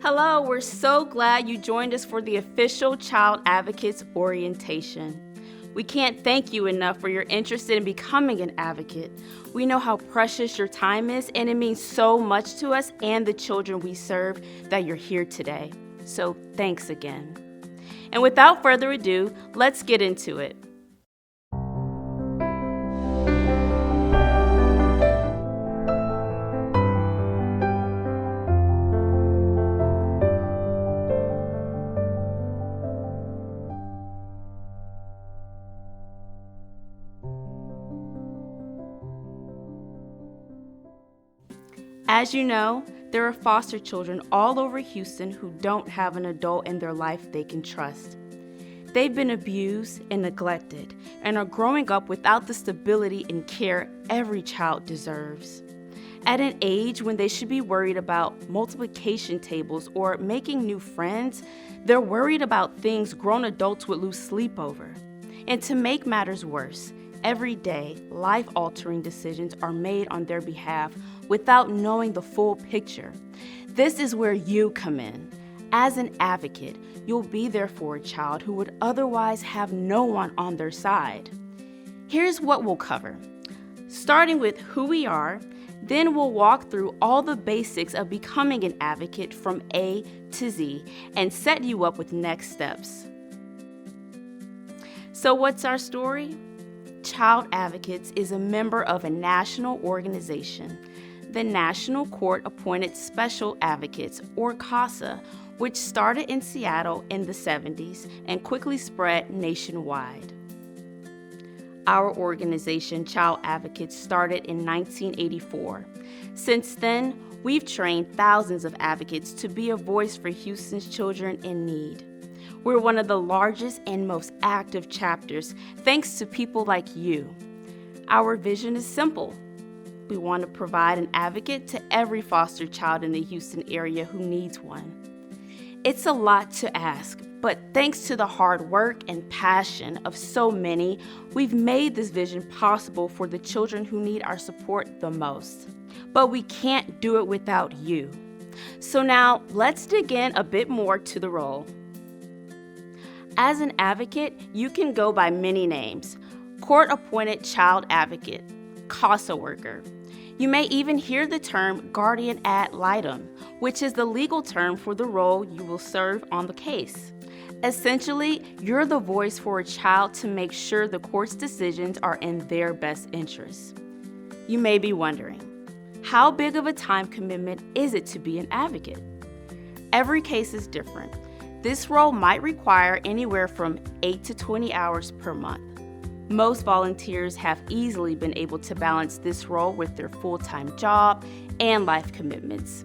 Hello, we're so glad you joined us for the official Child Advocates Orientation. We can't thank you enough for your interest in becoming an advocate. We know how precious your time is, and it means so much to us and the children we serve that you're here today. So thanks again. And without further ado, let's get into it. As you know, there are foster children all over Houston who don't have an adult in their life they can trust. They've been abused and neglected and are growing up without the stability and care every child deserves. At an age when they should be worried about multiplication tables or making new friends, they're worried about things grown adults would lose sleep over. And to make matters worse, every day, life-altering decisions are made on their behalf without knowing the full picture. This is where you come in. As an advocate, you'll be there for a child who would otherwise have no one on their side. Here's what we'll cover. Starting with who we are, then we'll walk through all the basics of becoming an advocate from A to Z and set you up with next steps. So what's our story? Child Advocates is a member of a national organization, the National Court-Appointed Special Advocates, or CASA, which started in Seattle in the 70s and quickly spread nationwide. Our organization, Child Advocates, started in 1984. Since then, we've trained thousands of advocates to be a voice for Houston's children in need. We're one of the largest and most active chapters, thanks to people like you. Our vision is simple. We want to provide an advocate to every foster child in the Houston area who needs one. It's a lot to ask, but thanks to the hard work and passion of so many, we've made this vision possible for the children who need our support the most. But we can't do it without you. So now, let's dig in a bit more to the role. As an advocate, you can go by many names: Court-Appointed Child Advocate, CASA worker. You may even hear the term guardian ad litem, which is the legal term for the role you will serve on the case. Essentially, you're the voice for a child to make sure the court's decisions are in their best interests. You may be wondering, how big of a time commitment is it to be an advocate? Every case is different. This role might require anywhere from 8 to 20 hours per month. Most volunteers have easily been able to balance this role with their full-time job and life commitments.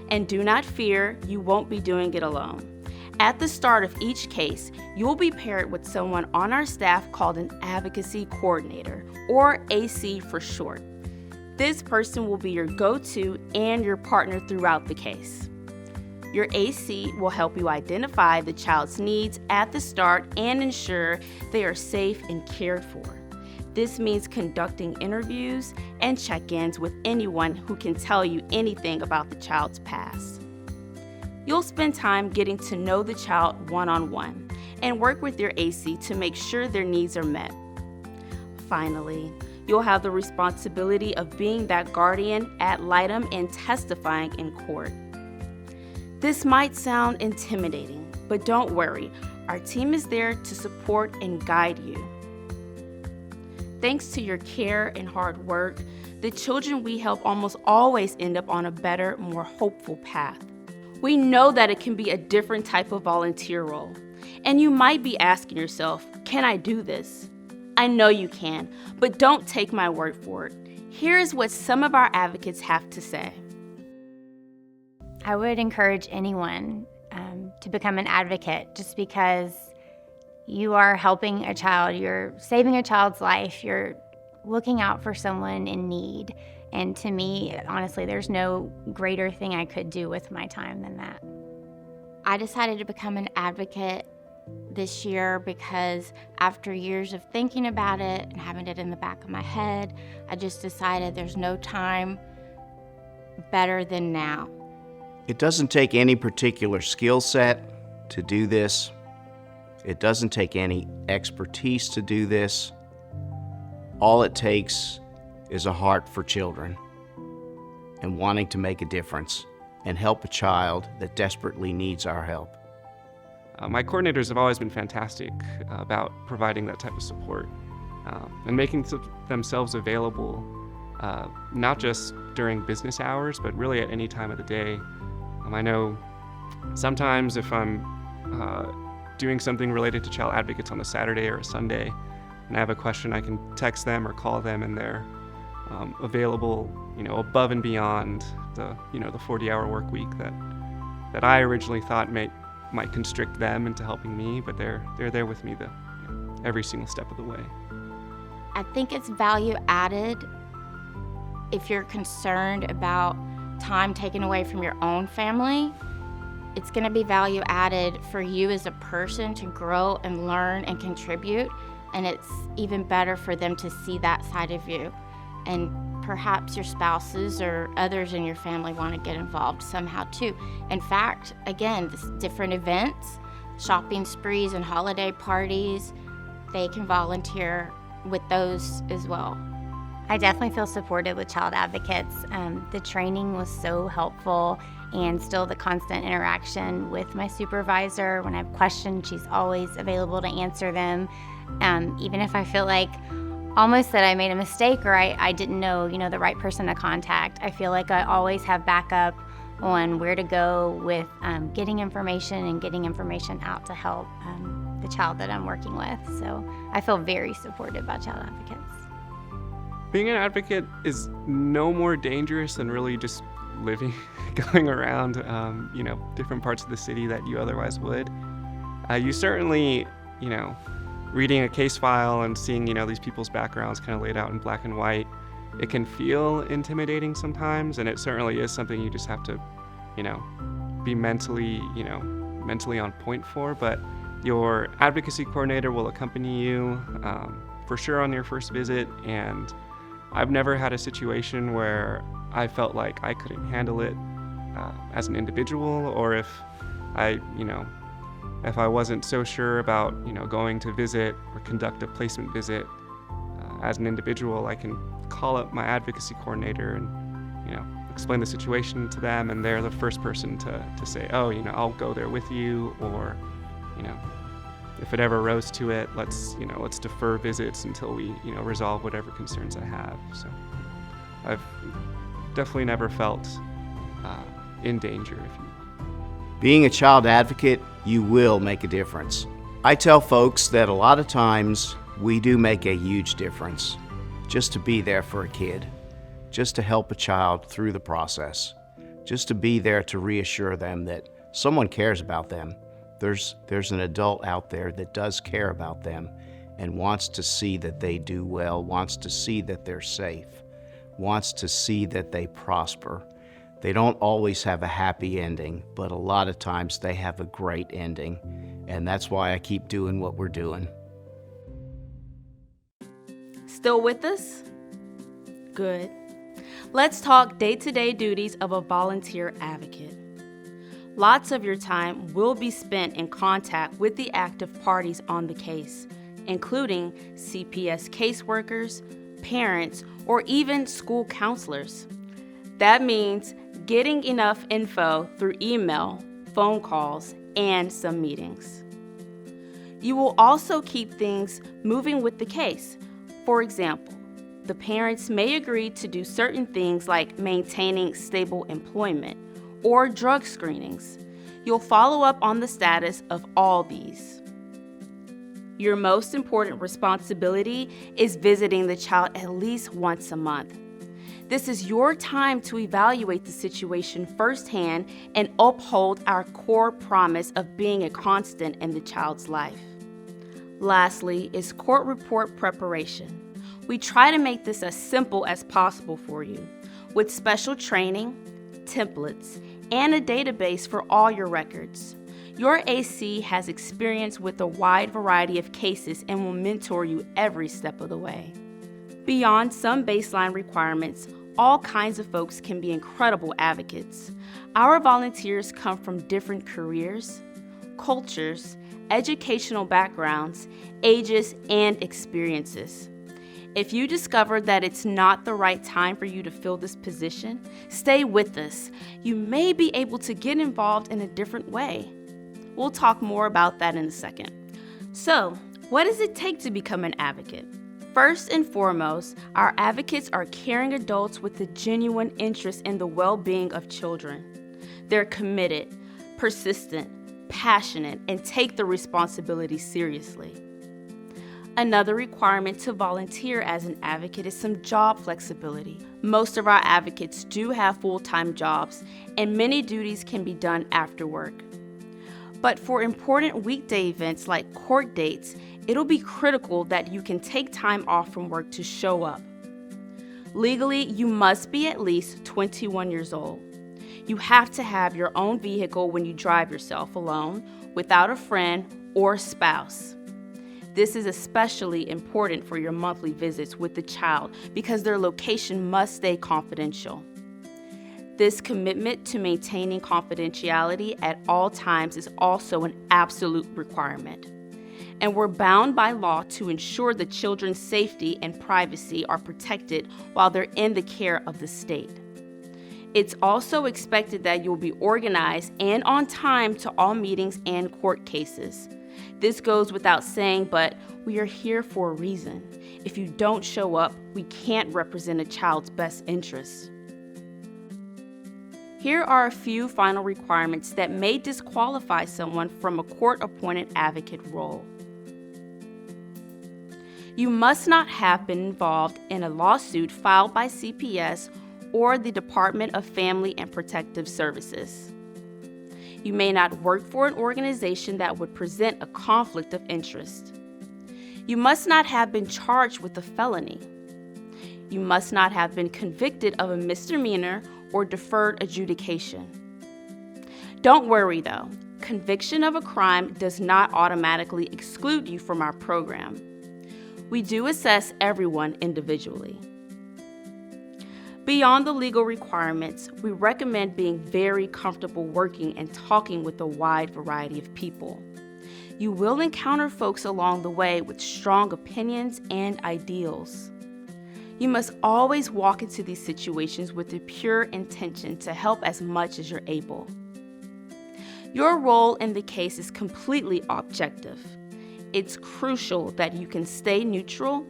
And do not fear, you won't be doing it alone. At the start of each case, you'll be paired with someone on our staff called an advocacy coordinator, or AC for short. This person will be your go-to and your partner throughout the case. Your AC will help you identify the child's needs at the start and ensure they are safe and cared for. This means conducting interviews and check-ins with anyone who can tell you anything about the child's past. You'll spend time getting to know the child one-on-one and work with your AC to make sure their needs are met. Finally, you'll have the responsibility of being that guardian ad litem and testifying in court. This might sound intimidating, but don't worry, our team is there to support and guide you. Thanks to your care and hard work, the children we help almost always end up on a better, more hopeful path. We know that it can be a different type of volunteer role, and you might be asking yourself, can I do this? I know you can, but don't take my word for it. Here's what some of our advocates have to say. I would encourage anyone to become an advocate, just because you are helping a child, you're saving a child's life, you're looking out for someone in need. And to me, honestly, there's no greater thing I could do with my time than that. I decided to become an advocate this year because after years of thinking about it and having it in the back of my head, I just decided there's no time better than now. It doesn't take any particular skill set to do this. It doesn't take any expertise to do this. All it takes is a heart for children and wanting to make a difference and help a child that desperately needs our help. My coordinators have always been fantastic about providing that type of support and making themselves available, not just during business hours, but really at any time of the day. I know sometimes if I'm doing something related to child advocates on a Saturday or a Sunday, and I have a question, I can text them or call them, and they're available, above and beyond the 40-hour work week that I originally thought might constrict them into helping me, but they're there with me every single step of the way. I think it's value added if you're concerned about time taken away from your own family. It's going to be value added for you as a person to grow and learn and contribute, and it's even better for them to see that side of you. And perhaps your spouses or others in your family want to get involved somehow too. In fact, again, different events, shopping sprees and holiday parties, they can volunteer with those as well. I definitely feel supported with child advocates. The training was so helpful, and still the constant interaction with my supervisor. When I have questions, she's always available to answer them. Even if I feel like almost that I made a mistake or I didn't know, the right person to contact, I feel like I always have backup on where to go with getting information and getting information out to help the child that I'm working with. So I feel very supported by child advocates. Being an advocate is no more dangerous than really just going around, different parts of the city that you otherwise would. You certainly, reading a case file and seeing, these people's backgrounds kind of laid out in black and white, it can feel intimidating sometimes, and it certainly is something you just have to, be mentally on point for. But your advocacy coordinator will accompany you for sure on your first visit, and I've never had a situation where I felt like I couldn't handle it as an individual, or if I wasn't so sure about, going to visit or conduct a placement visit as an individual, I can call up my advocacy coordinator and, explain the situation to them, and they're the first person to say, oh, I'll go there with you, or, if it ever rose to it, let's defer visits until we, resolve whatever concerns I have. So I've definitely never felt in danger, if you Being a child advocate, you will make a difference. I tell folks that a lot of times we do make a huge difference just to be there for a kid, just to help a child through the process, just to be there to reassure them that someone cares about them. There's an adult out there that does care about them and wants to see that they do well, wants to see that they're safe, wants to see that they prosper. They don't always have a happy ending, but a lot of times they have a great ending, and that's why I keep doing what we're doing. Still with us? Good. Let's talk day-to-day duties of a volunteer advocate. Lots of your time will be spent in contact with the active parties on the case, including CPS caseworkers, parents, or even school counselors. That means getting enough info through email, phone calls, and some meetings. You will also keep things moving with the case. For example, the parents may agree to do certain things like maintaining stable employment or drug screenings. You'll follow up on the status of all these. Your most important responsibility is visiting the child at least once a month. This is your time to evaluate the situation firsthand and uphold our core promise of being a constant in the child's life. Lastly is court report preparation. We try to make this as simple as possible for you, with special training, templates, and a database for all your records. Your AC has experience with a wide variety of cases and will mentor you every step of the way. Beyond some baseline requirements, All kinds of folks can be incredible advocates. Our volunteers come from different careers, cultures, educational backgrounds, ages, and experiences. If you discover that it's not the right time for you to fill this position, stay with us. You may be able to get involved in a different way. We'll talk more about that in a second. So, what does it take to become an advocate? First and foremost, our advocates are caring adults with a genuine interest in the well-being of children. They're committed, persistent, passionate, and take the responsibility seriously. Another requirement to volunteer as an advocate is some job flexibility. Most of our advocates do have full-time jobs, and many duties can be done after work. But for important weekday events like court dates, it'll be critical that you can take time off from work to show up. Legally, you must be at least 21 years old. You have to have your own vehicle when you drive yourself alone, without a friend or spouse. This is especially important for your monthly visits with the child because their location must stay confidential. This commitment to maintaining confidentiality at all times is also an absolute requirement. And we're bound by law to ensure the children's safety and privacy are protected while they're in the care of the state. It's also expected that you'll be organized and on time to all meetings and court cases. This goes without saying, but we are here for a reason. If you don't show up, we can't represent a child's best interests. Here are a few final requirements that may disqualify someone from a court-appointed advocate role. You must not have been involved in a lawsuit filed by CPS or the Department of Family and Protective Services. You may not work for an organization that would present a conflict of interest. You must not have been charged with a felony. You must not have been convicted of a misdemeanor or deferred adjudication. Don't worry though, conviction of a crime does not automatically exclude you from our program. We do assess everyone individually. Beyond the legal requirements, we recommend being very comfortable working and talking with a wide variety of people. You will encounter folks along the way with strong opinions and ideals. You must always walk into these situations with the pure intention to help as much as you're able. Your role in the case is completely objective. It's crucial that you can stay neutral,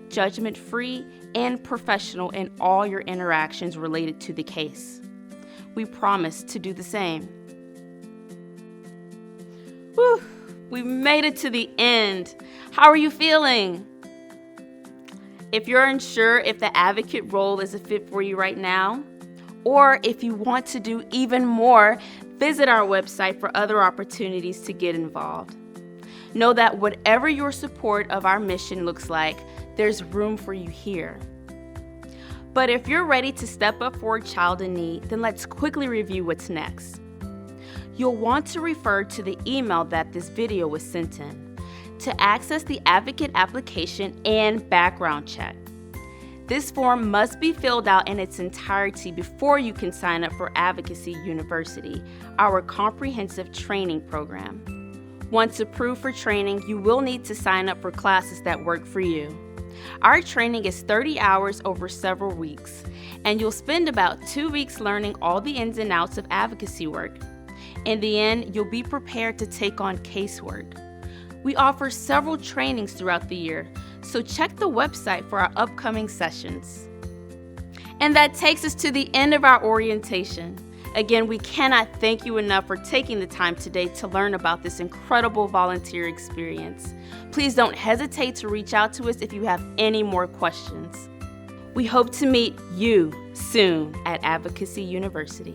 judgment-free, and professional in all your interactions related to the case. We promise to do the same. Whew, we made it to the end. How are you feeling? If you're unsure if the advocate role is a fit for you right now, or if you want to do even more, visit our website for other opportunities to get involved. Know that whatever your support of our mission looks like, there's room for you here. But if you're ready to step up for a child in need, then let's quickly review what's next. You'll want to refer to the email that this video was sent in to access the advocate application and background check. This form must be filled out in its entirety before you can sign up for Advocacy University, our comprehensive training program. Once approved for training, you will need to sign up for classes that work for you. Our training is 30 hours over several weeks, and you'll spend about 2 weeks learning all the ins and outs of advocacy work. In the end, you'll be prepared to take on casework. We offer several trainings throughout the year, so check the website for our upcoming sessions. And that takes us to the end of our orientation. Again, we cannot thank you enough for taking the time today to learn about this incredible volunteer experience. Please don't hesitate to reach out to us if you have any more questions. We hope to meet you soon at Advocacy University.